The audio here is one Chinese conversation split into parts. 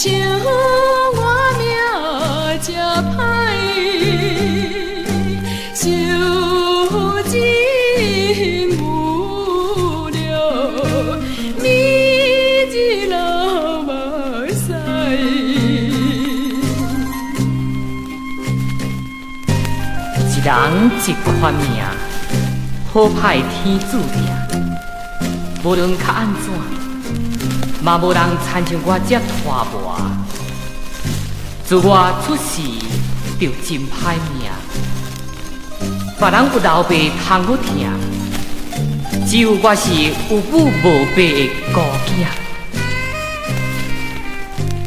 像我命这歹，受尽无聊，你日老目屎。一人一款命，好歹天注定。无论较安怎，嘛无人亲像我这拖磨。自我出世就真歹命，别人有老爸通我疼，只有我是有母无爸的孤囝。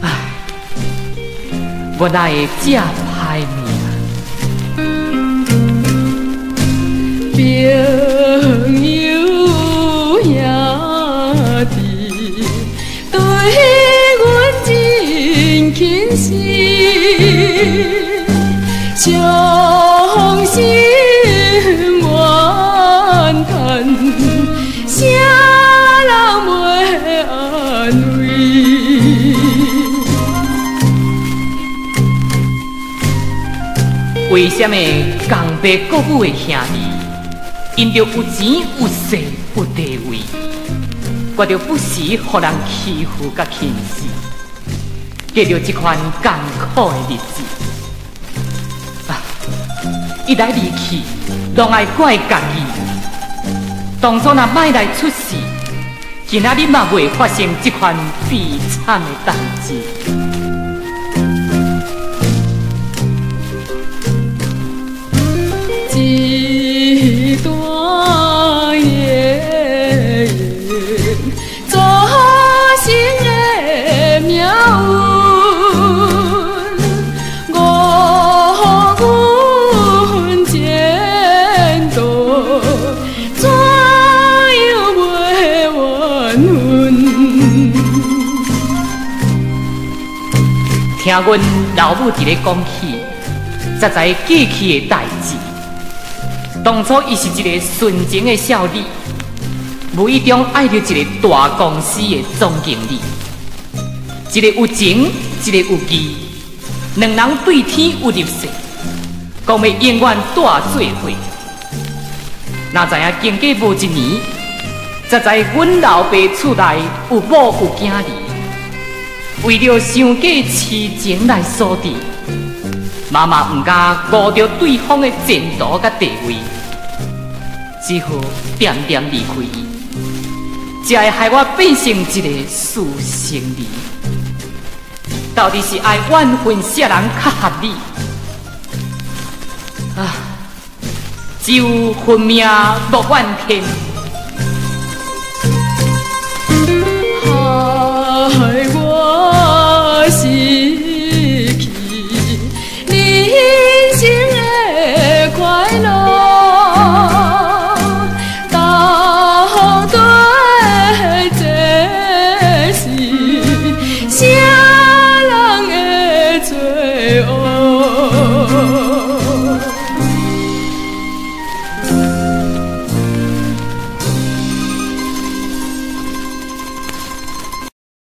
唉，原来这歹命。朋友兄弟，对阮真轻视，伤心怨叹，啥人袂安慰？为什么共爸国母的兄弟？因着有钱、有势、有地位，我着不时予人欺负甲轻视，过着这款艰苦的日子。伊来离去，拢爱怪家己。当初若莫来出世，今仔日嘛袂发生这款悲惨的代志。一段夜宴，造成的命运，我阮前途怎样袂缘分？听阮老母伫咧讲起，才知过去的代志。当初伊是一个纯情的少女，无意中爱着一个大公司的总经理，一个有情，一个有义，两人对天有入世，讲要永远住做伙。哪知影经过无一年，才知阮老爸厝内有某有囝儿，为着想嫁痴情来所致，妈妈唔敢顾着对方的前途甲地位。只好点点离开伊，才会害我变成一个私生儿。到底是爱怨恨啥人较合理？只有恨命莫怨天。